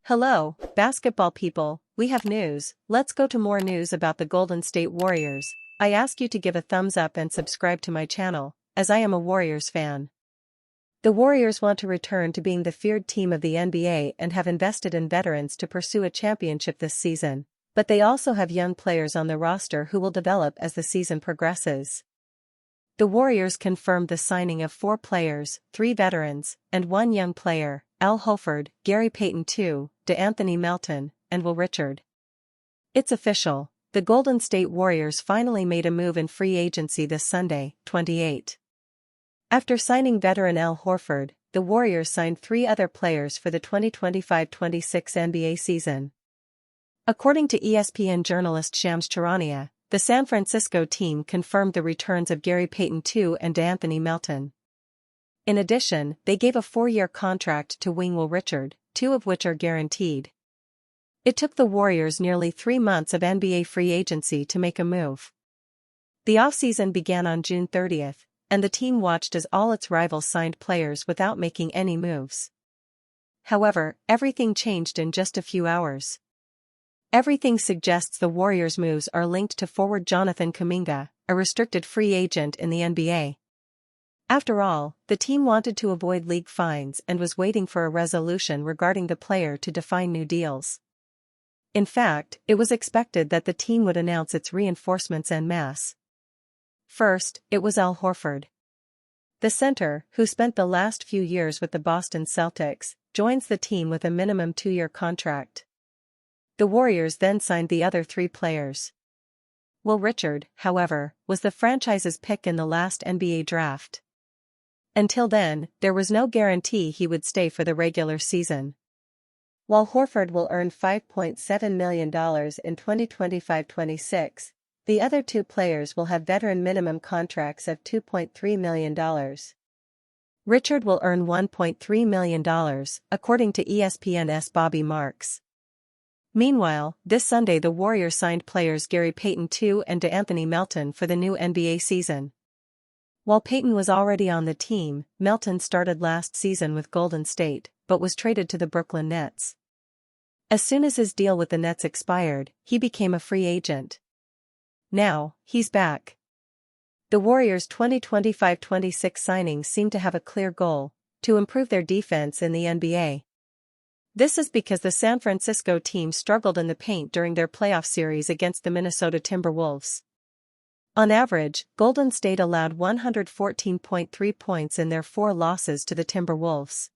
Hello, basketball people, we have news. Let's go to more news about the Golden State Warriors. I ask you to give a thumbs up and subscribe to my channel, as I am a Warriors fan. The Warriors want to return to being the feared team of the NBA and have invested in veterans to pursue a championship this season, but they also have young players on the roster who will develop as the season progresses. The Warriors confirmed the signing of 4 players, 3 veterans, and 1 young player, Al Horford, Gary Payton II, DeAnthony Melton, and Will Richard. It's official, the Golden State Warriors finally made a move in free agency this Sunday, 28. After signing veteran Al Horford, the Warriors signed 3 other players for the 2025-26 NBA season. According to ESPN journalist Shams Charania, the San Francisco team confirmed the returns of Gary Payton II and DeAnthony Melton. In addition, they gave a 4-year contract to wing Will Richard, 2 of which are guaranteed. It took the Warriors nearly 3 months of NBA free agency to make a move. The offseason began on June 30th, and the team watched as all its rivals signed players without making any moves. However, everything changed in just a few hours. Everything suggests the Warriors' moves are linked to forward Jonathan Kuminga, a restricted free agent in the NBA. After all, the team wanted to avoid league fines and was waiting for a resolution regarding the player to define new deals. In fact, it was expected that the team would announce its reinforcements en masse. First, it was Al Horford. The center, who spent the last few years with the Boston Celtics, joins the team with a minimum 2-year contract. The Warriors then signed the other 3 players. Will Richard, however, was the franchise's pick in the last NBA draft. Until then, there was no guarantee he would stay for the regular season. While Horford will earn $5.7 million in 2025-26, the other 2 players will have veteran minimum contracts of $2.3 million. Richard will earn $1.3 million, according to ESPN's Bobby Marks. Meanwhile, this Sunday the Warriors signed players Gary Payton II and DeAnthony Melton for the new NBA season. While Payton was already on the team, Melton started last season with Golden State, but was traded to the Brooklyn Nets. As soon as his deal with the Nets expired, he became a free agent. Now, he's back. The Warriors' 2025-26 signings seem to have a clear goal: to improve their defense in the NBA. This is because the San Francisco team struggled in the paint during their playoff series against the Minnesota Timberwolves. On average, Golden State allowed 114.3 points in their 4 losses to the Timberwolves.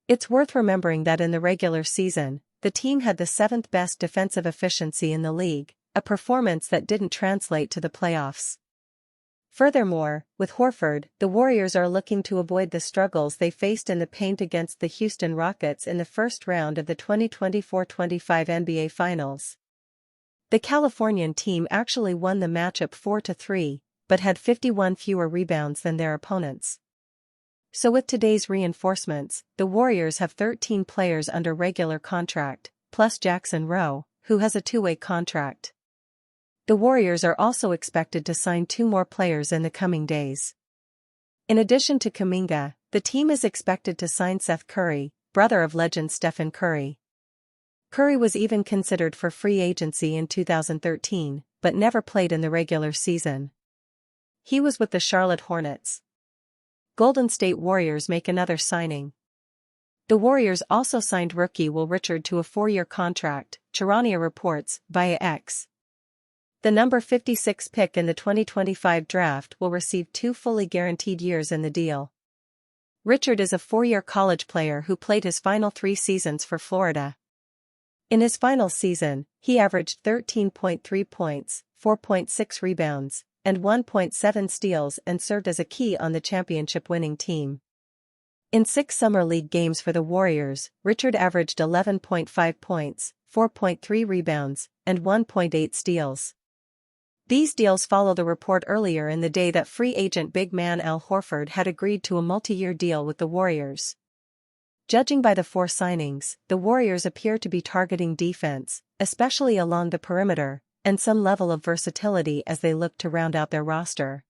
It's worth remembering that in the regular season, the team had the 7th best defensive efficiency in the league, a performance that didn't translate to the playoffs. Furthermore, with Horford, the Warriors are looking to avoid the struggles they faced in the paint against the Houston Rockets in the first round of the 2024-25 NBA Finals. The Californian team actually won the matchup 4-3, but had 51 fewer rebounds than their opponents. So with today's reinforcements, the Warriors have 13 players under regular contract, plus Jackson Rowe, who has a 2-way contract. The Warriors are also expected to sign 2 more players in the coming days. In addition to Kuminga, the team is expected to sign Seth Curry, brother of legend Stephen Curry. Curry was even considered for free agency in 2013, but never played in the regular season. He was with the Charlotte Hornets. Golden State Warriors make another signing. The Warriors also signed rookie Will Richard to a 4-year contract, Charania reports, via X. The number 56 pick in the 2025 draft will receive 2 fully guaranteed years in the deal. Richard is a 4-year college player who played his final 3 seasons for Florida. In his final season, he averaged 13.3 points, 4.6 rebounds, and 1.7 steals and served as a key on the championship-winning team. In 6 summer league games for the Warriors, Richard averaged 11.5 points, 4.3 rebounds, and 1.8 steals. These deals follow the report earlier in the day that free agent big man Al Horford had agreed to a multi-year deal with the Warriors. Judging by the 4 signings, the Warriors appear to be targeting defense, especially along the perimeter, and some level of versatility as they look to round out their roster.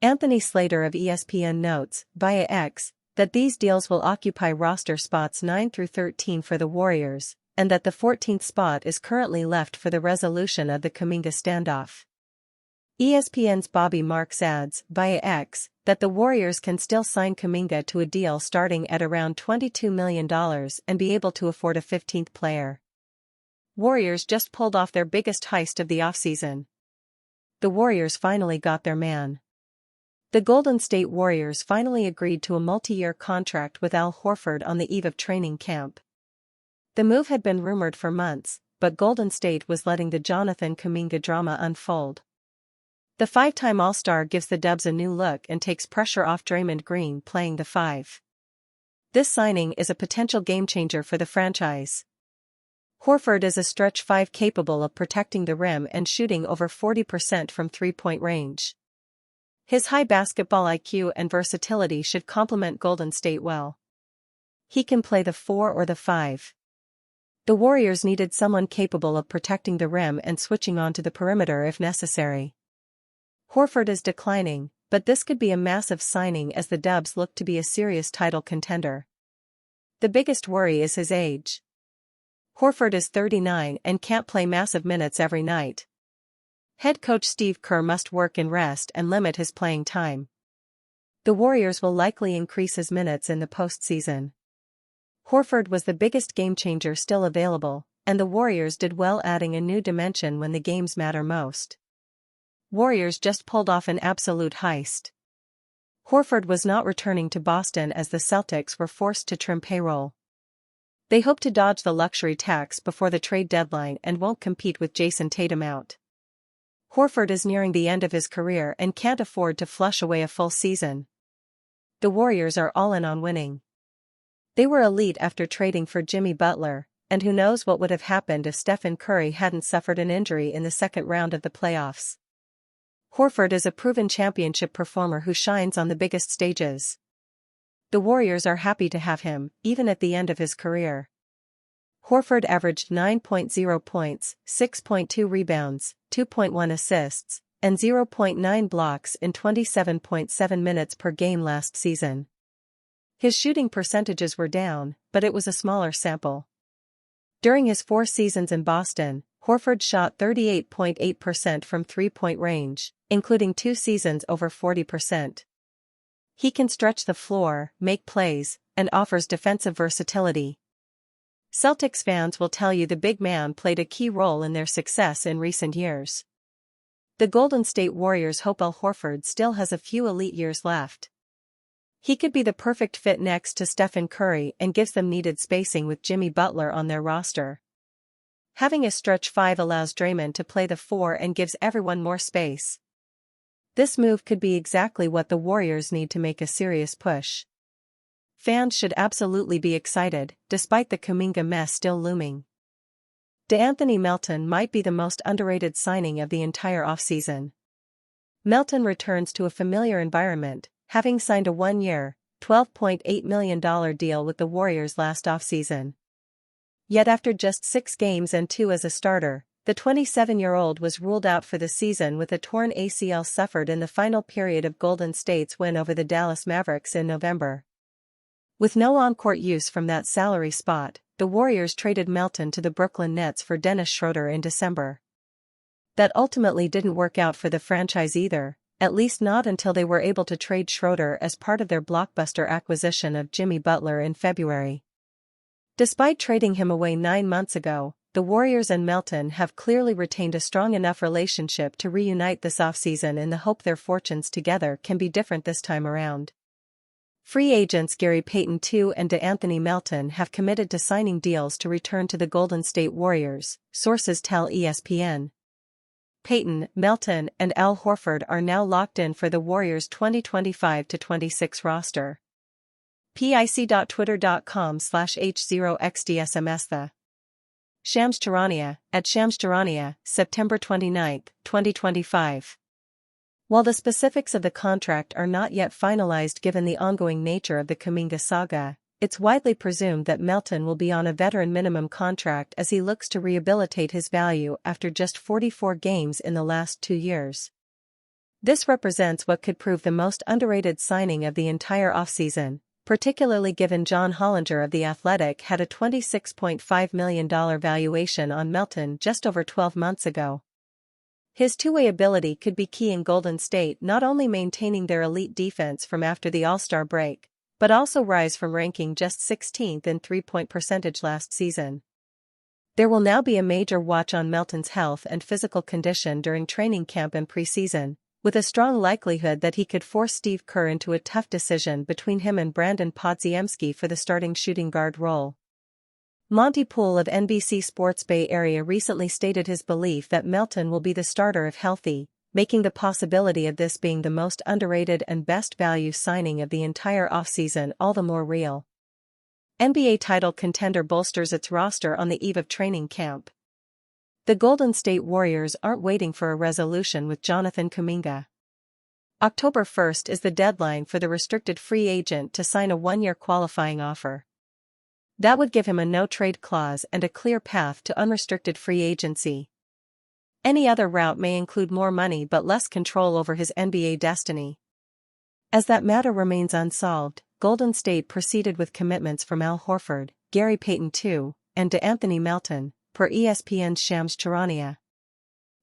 Anthony Slater of ESPN notes, via X, that these deals will occupy roster spots 9 through 13 for the Warriors, and that the 14th spot is currently left for the resolution of the Kuminga standoff. ESPN's Bobby Marks adds, via X, that the Warriors can still sign Kuminga to a deal starting at around $22 million and be able to afford a 15th player. Warriors just pulled off their biggest heist of the offseason. The Warriors finally got their man. The Golden State Warriors finally agreed to a multi-year contract with Al Horford on the eve of training camp. The move had been rumored for months, but Golden State was letting the Jonathan Kuminga drama unfold. The five-time All-Star gives the Dubs a new look and takes pressure off Draymond Green playing the five. This signing is a potential game-changer for the franchise. Horford is a stretch five capable of protecting the rim and shooting over 40% from three-point range. His high basketball IQ and versatility should complement Golden State well. He can play the 4 or the 5. The Warriors needed someone capable of protecting the rim and switching onto the perimeter if necessary. Horford is declining, but this could be a massive signing as the Dubs look to be a serious title contender. The biggest worry is his age. Horford is 39 and can't play massive minutes every night. Head coach Steve Kerr must work in rest and limit his playing time. The Warriors will likely increase his minutes in the postseason. Horford was the biggest game-changer still available, and the Warriors did well adding a new dimension when the games matter most. Warriors just pulled off an absolute heist. Horford was not returning to Boston as the Celtics were forced to trim payroll. They hope to dodge the luxury tax before the trade deadline and won't compete with Jason Tatum out. Horford is nearing the end of his career and can't afford to flush away a full season. The Warriors are all in on winning. They were elite after trading for Jimmy Butler, and who knows what would have happened if Stephen Curry hadn't suffered an injury in the second round of the playoffs. Horford is a proven championship performer who shines on the biggest stages. The Warriors are happy to have him, even at the end of his career. Horford averaged 9.0 points, 6.2 rebounds, 2.1 assists, and 0.9 blocks in 27.7 minutes per game last season. His shooting percentages were down, but it was a smaller sample. During his 4 seasons in Boston, Horford shot 38.8% from three-point range, including 2 seasons over 40%. He can stretch the floor, make plays, and offers defensive versatility. Celtics fans will tell you the big man played a key role in their success in recent years. The Golden State Warriors hope Al Horford still has a few elite years left. He could be the perfect fit next to Stephen Curry and gives them needed spacing with Jimmy Butler on their roster. Having a stretch 5 allows Draymond to play the 4 and gives everyone more space. This move could be exactly what the Warriors need to make a serious push. Fans should absolutely be excited, despite the Kuminga mess still looming. DeAnthony Melton might be the most underrated signing of the entire offseason. Melton returns to a familiar environment, having signed a 1-year, $12.8 million deal with the Warriors last offseason. Yet after just 6 games and 2 as a starter, the 27-year-old was ruled out for the season with a torn ACL suffered in the final period of Golden State's win over the Dallas Mavericks in November. With no on-court use from that salary spot, the Warriors traded Melton to the Brooklyn Nets for Dennis Schroeder in December. That ultimately didn't work out for the franchise either, at least not until they were able to trade Schroeder as part of their blockbuster acquisition of Jimmy Butler in February. Despite trading him away 9 months ago, the Warriors and Melton have clearly retained a strong enough relationship to reunite this offseason in the hope their fortunes together can be different this time around. Free agents Gary Payton II and DeAnthony Melton have committed to signing deals to return to the Golden State Warriors, sources tell ESPN. Payton, Melton, and Al Horford are now locked in for the Warriors' 2025-26 roster. pic.twitter.com/h0xdsms The Shams Charania, at Shams Charania, September 29, 2025. While the specifics of the contract are not yet finalized given the ongoing nature of the Kuminga saga, it's widely presumed that Melton will be on a veteran minimum contract as he looks to rehabilitate his value after just 44 games in the last 2 years. This represents what could prove the most underrated signing of the entire offseason, particularly given John Hollinger of The Athletic had a $26.5 million valuation on Melton just over 12 months ago. His two-way ability could be key in Golden State not only maintaining their elite defense from after the All-Star break, but also rise from ranking just 16th in three-point percentage last season. There will now be a major watch on Melton's health and physical condition during training camp and preseason, with a strong likelihood that he could force Steve Kerr into a tough decision between him and Brandon Podziemski for the starting shooting guard role. Monty Poole of NBC Sports Bay Area recently stated his belief that Melton will be the starter if healthy, making the possibility of this being the most underrated and best value signing of the entire offseason all the more real. NBA title contender bolsters its roster on the eve of training camp. The Golden State Warriors aren't waiting for a resolution with Jonathan Kuminga. October 1st is the deadline for the restricted free agent to sign a one-year qualifying offer. That would give him a no-trade clause and a clear path to unrestricted free agency. Any other route may include more money but less control over his NBA destiny. As that matter remains unsolved, Golden State proceeded with commitments from Al Horford, Gary Payton II, and DeAnthony Melton, per ESPN's Shams Charania.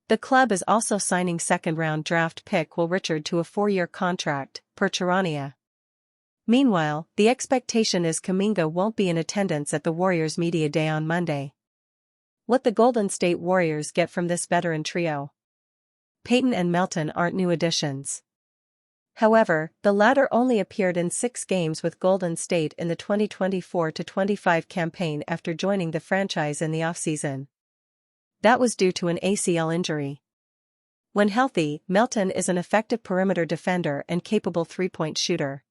The club is also signing second-round draft pick Will Richard to a 4-year contract, per Charania. Meanwhile, the expectation is Kuminga won't be in attendance at the Warriors Media Day on Monday. What the Golden State Warriors get from this veteran trio? Payton and Melton aren't new additions. However, the latter only appeared in 6 games with Golden State in the 2024-25 campaign after joining the franchise in the offseason. That was due to an ACL injury. When healthy, Melton is an effective perimeter defender and capable three-point shooter.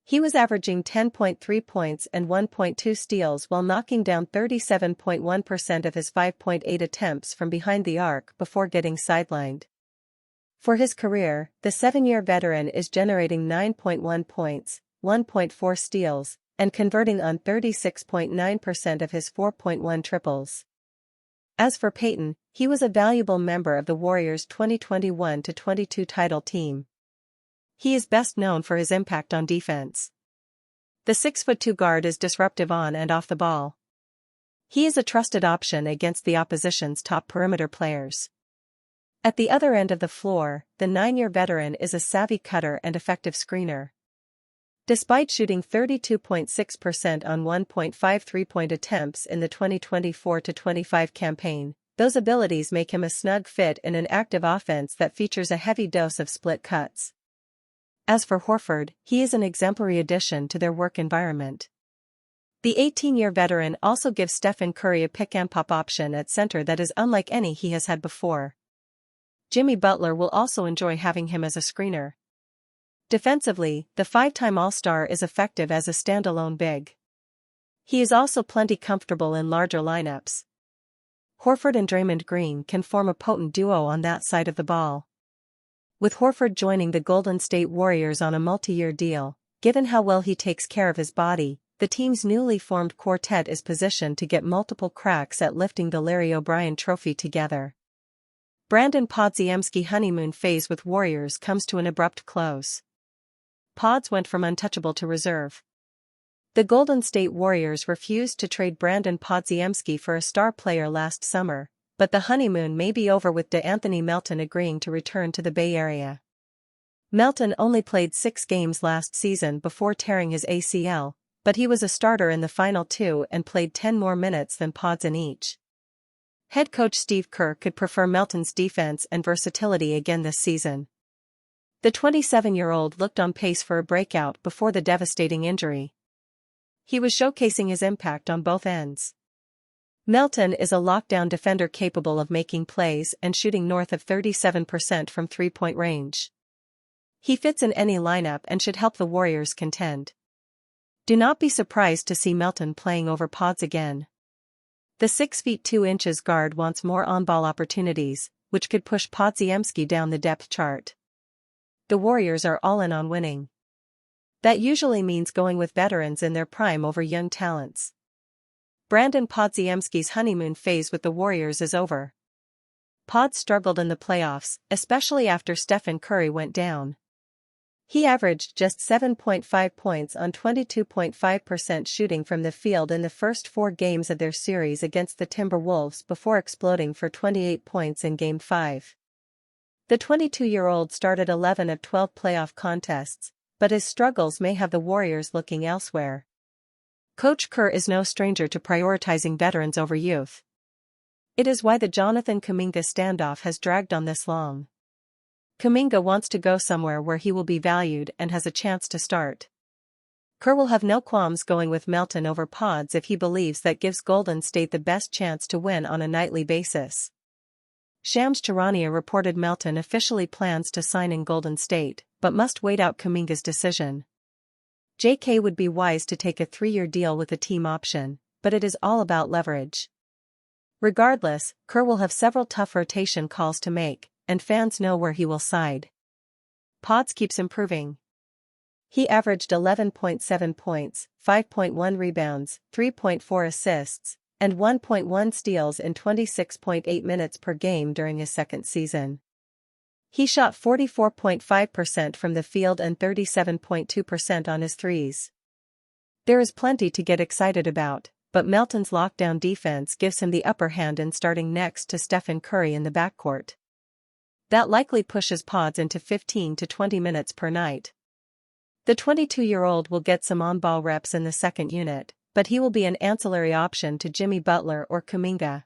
He was averaging 10.3 points and 1.2 steals while knocking down 37.1% of his 5.8 attempts from behind the arc before getting sidelined. For his career, the 7-year veteran is generating 9.1 points, 1.4 steals, and converting on 36.9% of his 4.1 triples. As for Payton, he was a valuable member of the Warriors' 2021-22 title team. He is best known for his impact on defense. The 6'2" guard is disruptive on and off the ball. He is a trusted option against the opposition's top perimeter players. At the other end of the floor, the 9-year veteran is a savvy cutter and effective screener. Despite shooting 32.6% on 1.5 three-point attempts in the 2024-25 campaign, those abilities make him a snug fit in an active offense that features a heavy dose of split cuts. As for Horford, he is an exemplary addition to their work environment. The 18-year veteran also gives Stephen Curry a pick-and-pop option at center that is unlike any he has had before. Jimmy Butler will also enjoy having him as a screener. Defensively, the 5-time All-Star is effective as a standalone big. He is also plenty comfortable in larger lineups. Horford and Draymond Green can form a potent duo on that side of the ball. With Horford joining the Golden State Warriors on a multi-year deal, given how well he takes care of his body, the team's newly formed quartet is positioned to get multiple cracks at lifting the Larry O'Brien Trophy together. Brandon Podziemski honeymoon phase with Warriors comes to an abrupt close. Pods went from untouchable to reserve. The Golden State Warriors refused to trade Brandon Podziemski for a star player last summer, but the honeymoon may be over with DeAnthony Melton agreeing to return to the Bay Area. Melton only played 6 games last season before tearing his ACL, but he was a starter in the final 2 and played 10 more minutes than Pods in each. Head coach Steve Kerr could prefer Melton's defense and versatility again this season. The 27-year-old looked on pace for a breakout before the devastating injury. He was showcasing his impact on both ends. Melton is a lockdown defender capable of making plays and shooting north of 37% from three-point range. He fits in any lineup and should help the Warriors contend. Do not be surprised to see Melton playing over Pods again. The 6'2" guard wants more on-ball opportunities, which could push Podziemski down the depth chart. The Warriors are all in on winning. That usually means going with veterans in their prime over young talents. Brandon Podziemski's honeymoon phase with the Warriors is over. Pods struggled in the playoffs, especially after Stephen Curry went down. He averaged just 7.5 points on 22.5% shooting from the field in the first 4 games of their series against the Timberwolves before exploding for 28 points in Game 5. The 22-year-old started 11 of 12 playoff contests, but his struggles may have the Warriors looking elsewhere. Coach Kerr is no stranger to prioritizing veterans over youth. It is why the Jonathan Kuminga standoff has dragged on this long. Kuminga wants to go somewhere where he will be valued and has a chance to start. Kerr will have no qualms going with Melton over Pods if he believes that gives Golden State the best chance to win on a nightly basis. Shams Charania reported Melton officially plans to sign in Golden State, but must wait out Kuminga's decision. JK would be wise to take a 3-year deal with a team option, but it is all about leverage. Regardless, Kerr will have several tough rotation calls to make, and fans know where he will side. Pods keeps improving. He averaged 11.7 points, 5.1 rebounds, 3.4 assists, and 1.1 steals in 26.8 minutes per game during his second season. He shot 44.5% from the field and 37.2% on his threes. There is plenty to get excited about, but Melton's lockdown defense gives him the upper hand in starting next to Stephen Curry in the backcourt. That likely pushes Pods into 15 to 20 minutes per night. The 22-year-old will get some on-ball reps in the second unit, but he will be an ancillary option to Jimmy Butler or Kuminga.